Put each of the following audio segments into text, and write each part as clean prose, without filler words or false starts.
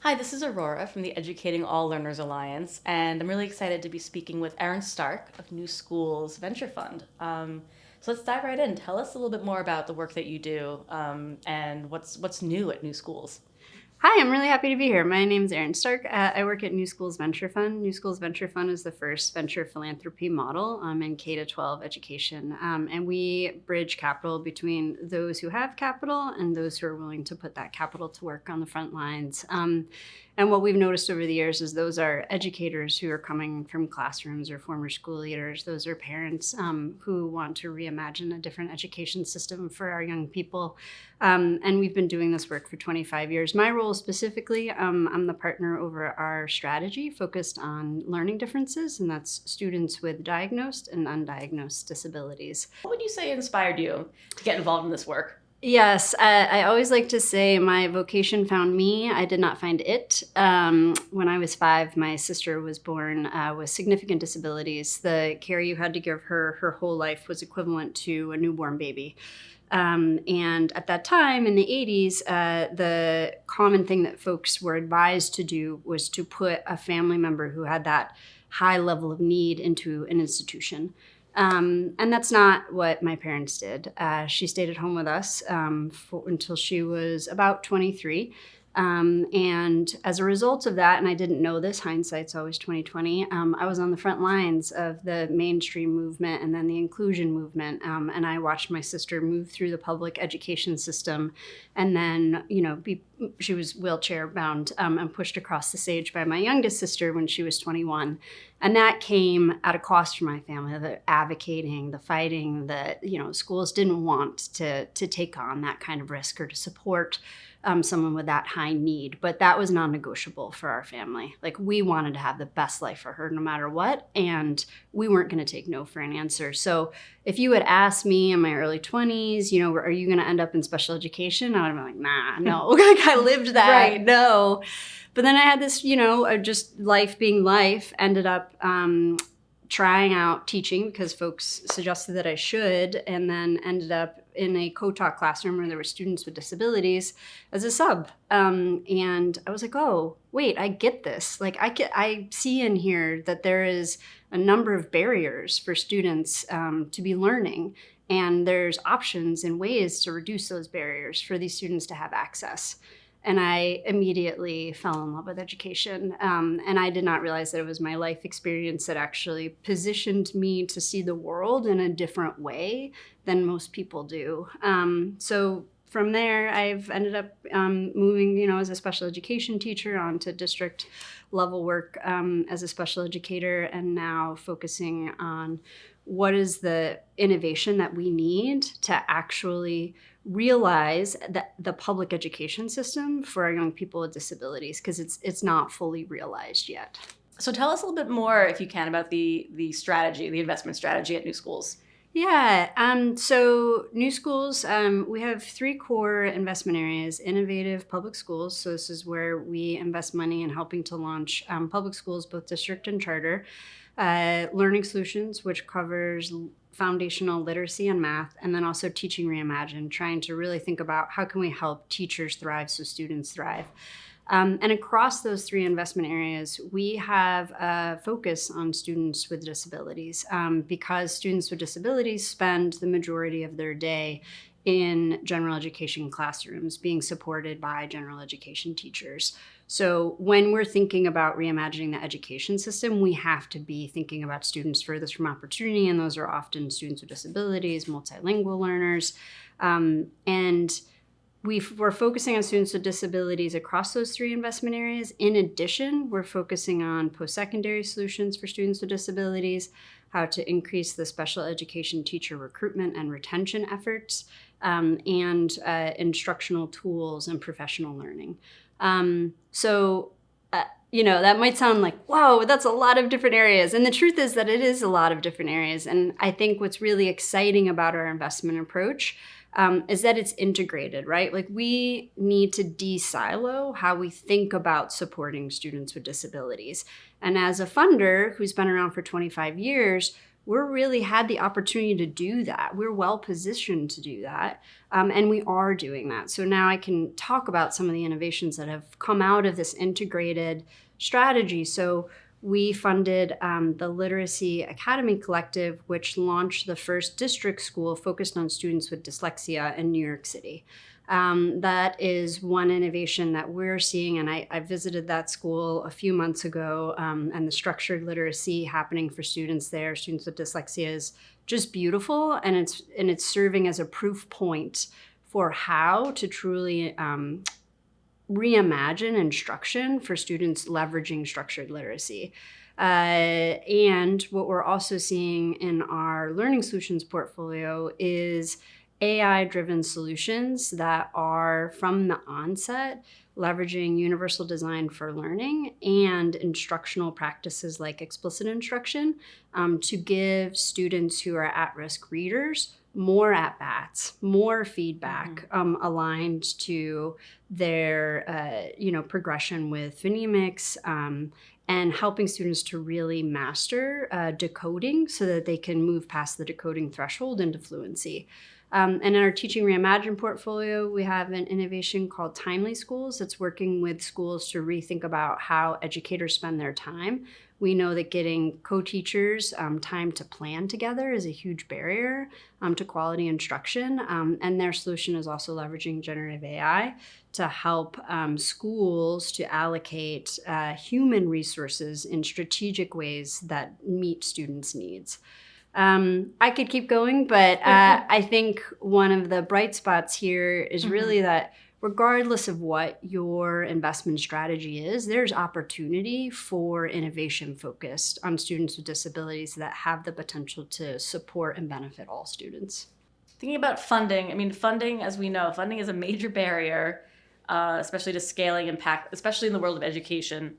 Hi, this is Aurora from the Educating All Learners Alliance, and I'm really excited to be speaking with Erin Stark of New Schools Venture Fund. So let's dive right in. Tell us a little bit more about the work that you do and what's new at New Schools. Hi, I'm really happy to be here. My name's Erin Stark. I work at NewSchools Venture Fund. NewSchools Venture Fund is the first venture philanthropy model in K-12 education. And we bridge capital between those who have capital and those who are willing to put that capital to work on the front lines. And what we've noticed over the years is those are educators who are coming from classrooms or former school leaders. Those are parents who want to reimagine a different education system for our young people. And we've been doing this work for 25 years. My role specifically, I'm the partner over our strategy focused on learning differences, and that's students with diagnosed and undiagnosed disabilities. What would you say inspired you to get involved in this work? Yes, I always like to say my vocation found me. I did not find it. When I was 5, my sister was born with significant disabilities. The care you had to give her her whole life was equivalent to a newborn baby. And at that time in the 80s, the common thing that folks were advised to do was to put a family member who had that high level of need into an institution. And that's not what my parents did. She stayed at home with us until she was about 23. And as a result of that, and I didn't know this, hindsight's always 2020, I was on the front lines of the mainstream movement and then the inclusion movement. And I watched my sister move through the public education system and then, she was wheelchair bound and pushed across the stage by my youngest sister when she was 21. And that came at a cost for my family, the advocating, the fighting, that, schools didn't want to take on that kind of risk or to support someone with that high need. But that was non-negotiable for our family. Like, we wanted to have the best life for her no matter what, and we weren't going to take no for an answer. So if you had asked me in my early 20s, are you going to end up in special education? I would have been like, nah, no. Like, I lived that. Right. No. But then I had this, just life being life, ended up trying out teaching because folks suggested that I should, and then ended up in a co-taught classroom where there were students with disabilities as a sub. And I was like, oh, wait, I get this. Like, I see in here that there is a number of barriers for students to be learning. And there's options and ways to reduce those barriers for these students to have access. And I immediately fell in love with education. And I did not realize that it was my life experience that actually positioned me to see the world in a different way than most people do. So from there, I've ended up moving, as a special education teacher onto district level work as a special educator, and now focusing on what is the innovation that we need to actually realize that the public education system for our young people with disabilities, because it's not fully realized yet. So tell us a little bit more, if you can, about the strategy, the investment strategy at New Schools. Yeah, so New Schools, we have 3 core investment areas: innovative public schools. So this is where we invest money in helping to launch public schools, both district and charter. Learning solutions, which covers foundational literacy and math, and then also teaching reimagined, trying to really think about how can we help teachers thrive so students thrive. And across those 3 investment areas, we have a focus on students with disabilities because students with disabilities spend the majority of their day in general education classrooms being supported by general education teachers. So when we're thinking about reimagining the education system, we have to be thinking about students furthest from opportunity, and those are often students with disabilities, multilingual learners, and we're focusing on students with disabilities across those 3 investment areas. In addition, we're focusing on post-secondary solutions for students with disabilities, how to increase the special education teacher recruitment and retention efforts, and instructional tools and professional learning. That might sound like, whoa, that's a lot of different areas. And the truth is that it is a lot of different areas. And I think what's really exciting about our investment approach is that it's integrated, right? Like, we need to de-silo how we think about supporting students with disabilities. And as a funder who's been around for 25 years, we're really had the opportunity to do that. We're well positioned to do that, and we are doing that. So now I can talk about some of the innovations that have come out of this integrated strategy. So we funded the Literacy Academy Collective, which launched the first district school focused on students with dyslexia in New York City. That is one innovation that we're seeing, and I visited that school a few months ago, and the structured literacy happening for students there, students with dyslexia, is just beautiful, and it's serving as a proof point for how to truly reimagine instruction for students leveraging structured literacy. And what we're also seeing in our learning solutions portfolio is AI-driven solutions that are from the onset leveraging universal design for learning and instructional practices like explicit instruction to give students who are at-risk readers more at-bats, more feedback aligned to their progression with phonemics, and helping students to really master decoding so that they can move past the decoding threshold into fluency. And in our Teaching Reimagined portfolio, we have an innovation called Timely Schools that's working with schools to rethink about how educators spend their time. We know that getting co-teachers time to plan together is a huge barrier to quality instruction. And their solution is also leveraging generative AI to help schools to allocate human resources in strategic ways that meet students' needs. I could keep going, but I think one of the bright spots here is really that regardless of what your investment strategy is, there's opportunity for innovation focused on students with disabilities that have the potential to support and benefit all students. Thinking about funding, I mean, funding, as we know, funding is a major barrier, especially to scaling impact, especially in the world of education.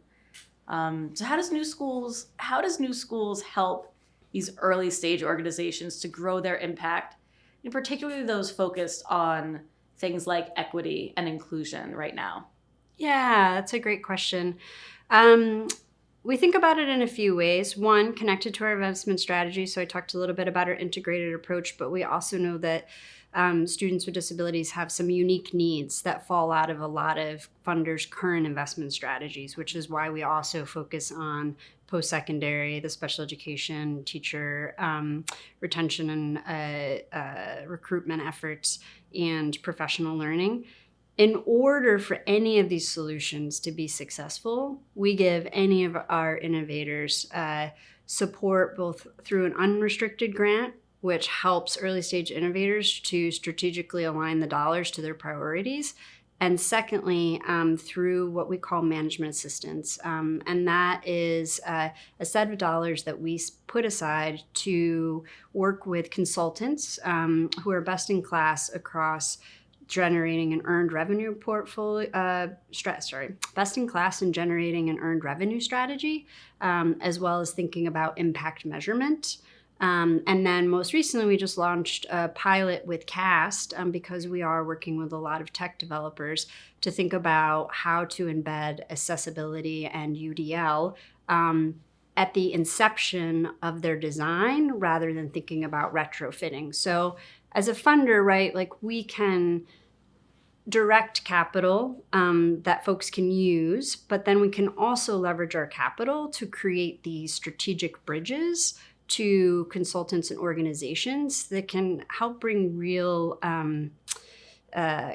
So how does NewSchools help these early stage organizations to grow their impact, and particularly those focused on things like equity and inclusion right now? Yeah, that's a great question. We think about it in a few ways. One, connected to our investment strategy. So I talked a little bit about our integrated approach, but we also know that students with disabilities have some unique needs that fall out of a lot of funders' current investment strategies, which is why we also focus on post-secondary, the special education, teacher retention and recruitment efforts, and professional learning. In order for any of these solutions to be successful, we give any of our innovators support both through an unrestricted grant, which helps early stage innovators to strategically align the dollars to their priorities, and secondly, through what we call management assistance. And that is a set of dollars that we put aside to work with consultants who are best in class across generating an earned revenue best in class in generating an earned revenue strategy, as well as thinking about impact measurement. And then most recently, we just launched a pilot with CAST because we are working with a lot of tech developers to think about how to embed accessibility and UDL at the inception of their design rather than thinking about retrofitting. So as a funder, right, like we can direct capital that folks can use, but then we can also leverage our capital to create these strategic bridges to consultants and organizations that can help bring real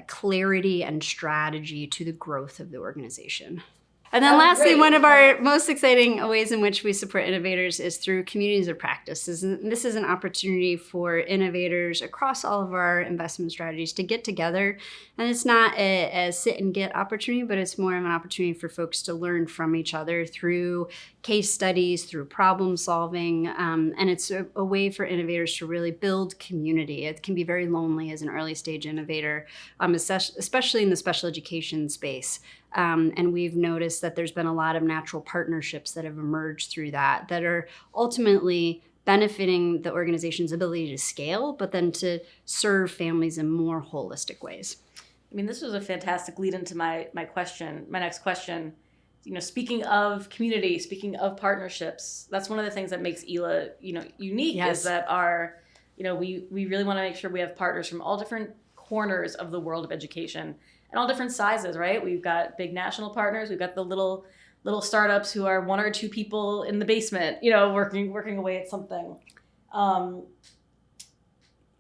clarity and strategy to the growth of the organization. And then lastly, one of our most exciting ways in which we support innovators is through communities of practice. This is an opportunity for innovators across all of our investment strategies to get together. And it's not a sit and get opportunity, but it's more of an opportunity for folks to learn from each other through case studies, through problem solving. And it's a way for innovators to really build community. It can be very lonely as an early stage innovator, especially in the special education space. And we've noticed that there's been a lot of natural partnerships that have emerged through that are ultimately benefiting the organization's ability to scale, but then to serve families in more holistic ways. I mean, this was a fantastic lead into my next question. speaking of community, speaking of partnerships, that's one of the things that makes EALA, unique. Yes. Is that we really want to make sure we have partners from all different corners of the world of education and all different sizes, right? We've got big national partners. We've got the little startups who are one or two people in the basement, working away at something.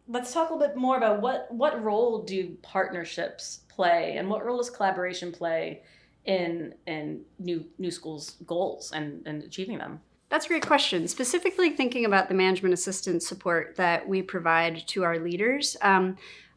Let's talk a little bit more about what role do partnerships play, and what role does collaboration play in New Schools' goals and achieving them? That's a great question. Specifically thinking about the management assistance support that we provide to our leaders,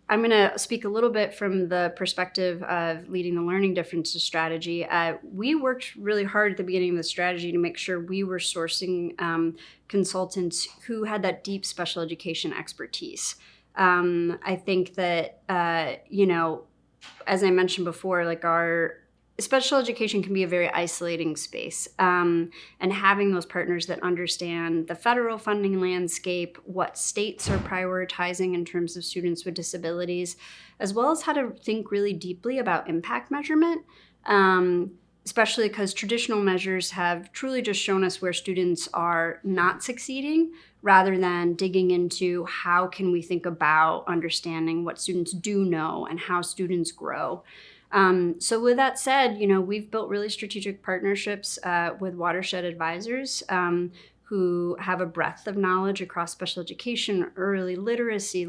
I'm going to speak a little bit from the perspective of leading the learning differences strategy. We worked really hard at the beginning of the strategy to make sure we were sourcing consultants who had that deep special education expertise. I think that, as I mentioned before, like our special education can be a very isolating space. And having those partners that understand the federal funding landscape, what states are prioritizing in terms of students with disabilities, as well as how to think really deeply about impact measurement, especially because traditional measures have truly just shown us where students are not succeeding, rather than digging into how can we think about understanding what students do know and how students grow. So with that said, we've built really strategic partnerships with watershed advisors who have a breadth of knowledge across special education, early literacy,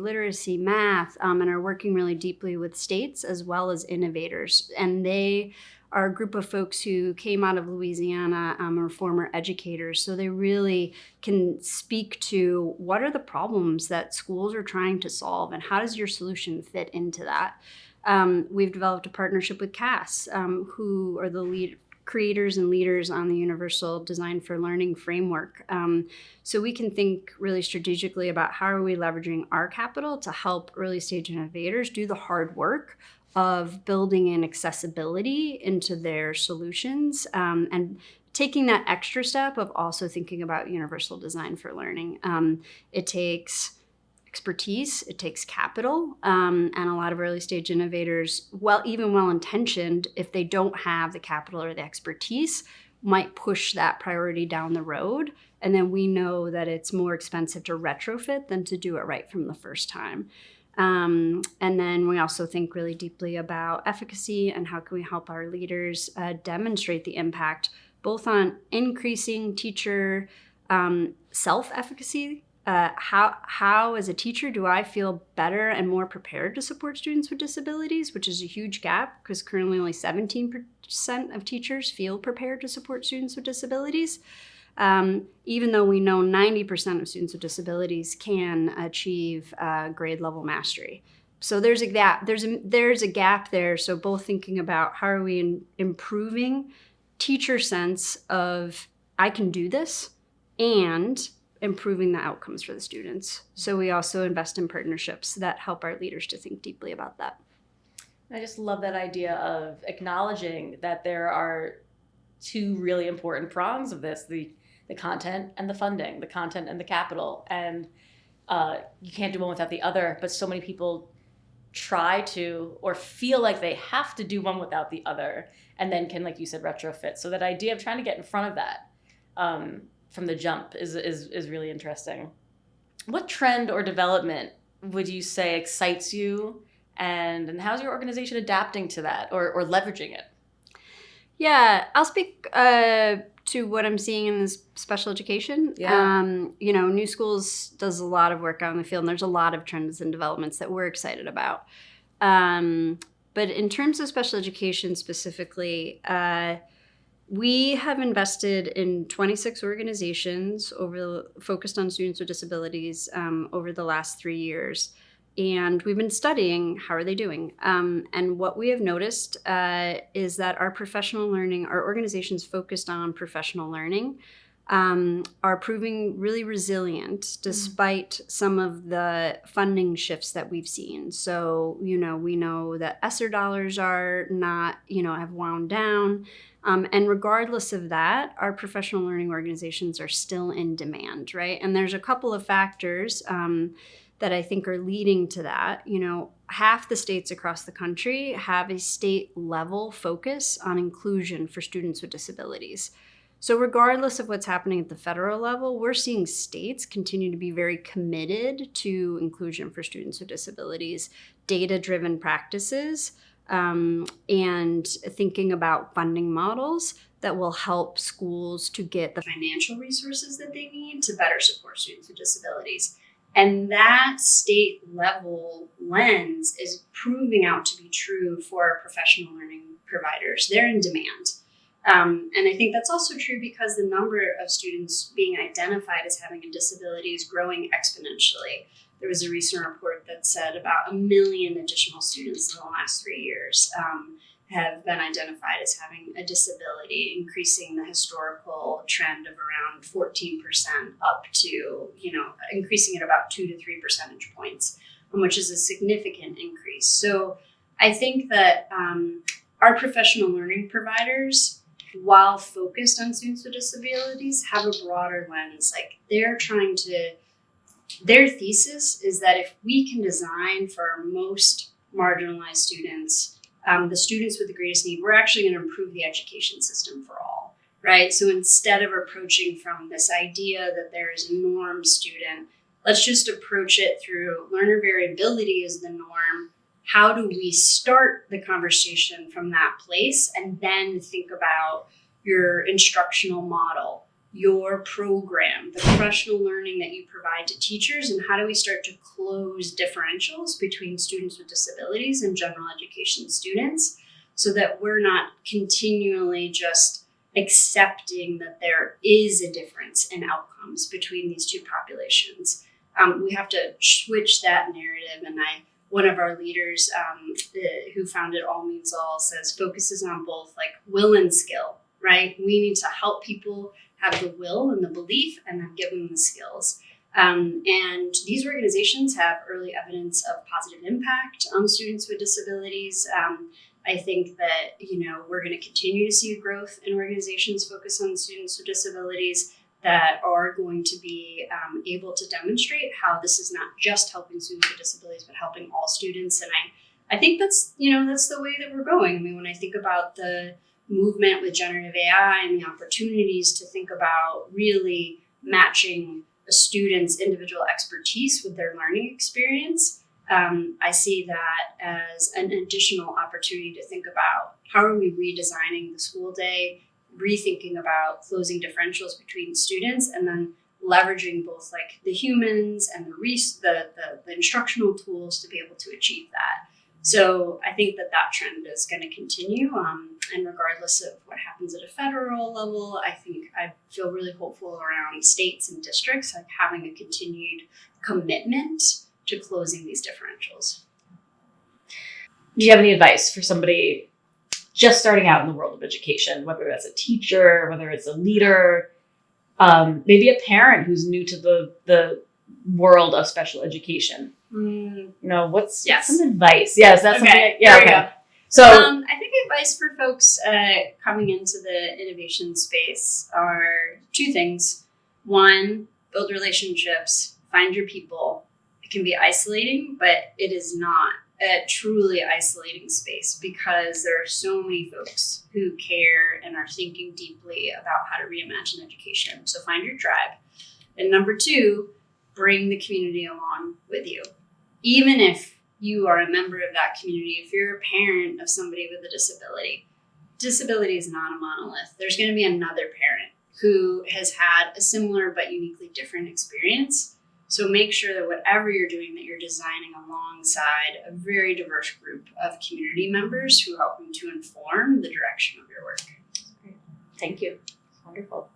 math, and are working really deeply with states as well as innovators. And they are a group of folks who came out of Louisiana, are former educators. So they really can speak to what are the problems that schools are trying to solve and how does your solution fit into that. We've developed a partnership with CAS, who are the creators and leaders on the Universal Design for Learning framework. So we can think really strategically about how are we leveraging our capital to help early stage innovators do the hard work of building in accessibility into their solutions, and taking that extra step of also thinking about universal design for learning. It takes expertise, it takes capital, and a lot of early stage innovators, even well-intentioned, if they don't have the capital or the expertise, might push that priority down the road. And then we know that it's more expensive to retrofit than to do it right from the first time. And then we also think really deeply about efficacy and how can we help our leaders demonstrate the impact both on increasing teacher self-efficacy. How as a teacher do I feel better and more prepared to support students with disabilities, which is a huge gap because currently only 17% of teachers feel prepared to support students with disabilities, even though we know 90% of students with disabilities can achieve grade level mastery. So there's a gap. There's a gap there. So both thinking about how are we improving teacher sense of I can do this, and improving the outcomes for the students. So we also invest in partnerships that help our leaders to think deeply about that. I just love that idea of acknowledging that there are two really important prongs of this, the content and the funding, the content and the capital. And you can't do one without the other, but so many people try to or feel like they have to do one without the other, and then can, like you said, retrofit. So that idea of trying to get in front of that from the jump is really interesting. What trend or development would you say excites you, and how's your organization adapting to that or leveraging it? Yeah, I'll speak to what I'm seeing in this special education. Yeah. New Schools does a lot of work out in the field, and there's a lot of trends and developments that we're excited about. But in terms of special education specifically, we have invested in 26 organizations focused on students with disabilities over the last 3 years. And we've been studying how are they doing. And what we have noticed is that our organizations focused on professional learning are proving really resilient despite some of the funding shifts that we've seen. So, we know that ESSER dollars are not, have wound down. And regardless of that, our professional learning organizations are still in demand, right? And there's a couple of factors that I think are leading to that. half the states across the country have a state level focus on inclusion for students with disabilities. So regardless of what's happening at the federal level, we're seeing states continue to be very committed to inclusion for students with disabilities, data-driven practices, and thinking about funding models that will help schools to get the financial resources that they need to better support students with disabilities. And that state level lens is proving out to be true for professional learning providers. They're in demand. And I think that's also true because the number of students being identified as having a disability is growing exponentially. There was a recent report that said about 1 million additional students in the last 3 years have been identified as having a disability, increasing the historical trend of around 14% up to, increasing at about 2 to 3 percentage points, which is a significant increase. So I think that our professional learning providers, while focused on students with disabilities, have a broader lens. Like their thesis is that if we can design for our most marginalized students, the students with the greatest need, we're actually going to improve the education system for all, right? So instead of approaching from this idea that there is a norm student, let's just approach it through learner variability is the norm. How do we start the conversation from that place and then think about your instructional model, your program, the professional learning that you provide to teachers, and how do we start to close differentials between students with disabilities and general education students so that we're not continually just accepting that there is a difference in outcomes between these two populations. We have to switch that narrative, and one of our leaders who founded All Means All says focuses on both like will and skill, right? We need to help people have the will and the belief and then give them the skills. And these organizations have early evidence of positive impact on students with disabilities. I think that, we're going to continue to see growth in organizations focused on students with disabilities that are going to be able to demonstrate how this is not just helping students with disabilities, but helping all students. And I think that's the way that we're going. I mean, when I think about the movement with generative AI and the opportunities to think about really matching a student's individual expertise with their learning experience, I see that as an additional opportunity to think about how are we redesigning the school day, rethinking about closing differentials between students, and then leveraging both like the humans and the instructional tools to be able to achieve that. So I think that trend is going to continue. And regardless of what happens at a federal level, I feel really hopeful around states and districts like having a continued commitment to closing these differentials. Do you have any advice for somebody just starting out in the world of education, whether that's a teacher, whether it's a leader, maybe a parent who's new to the world of special education? What's some advice? Yes, that's okay. something. Okay. So I think advice for folks coming into the innovation space are 2 things. 1, build relationships, find your people. It can be isolating, but it is not a truly isolating space because there are so many folks who care and are thinking deeply about how to reimagine education. So find your tribe. And number 2, bring the community along with you. Even if you are a member of that community, if you're a parent of somebody with a disability, disability is not a monolith. There's going to be another parent who has had a similar but uniquely different experience. So make sure that whatever you're doing, that you're designing alongside a very diverse group of community members who help you to inform the direction of your work. Great. Thank you. Wonderful.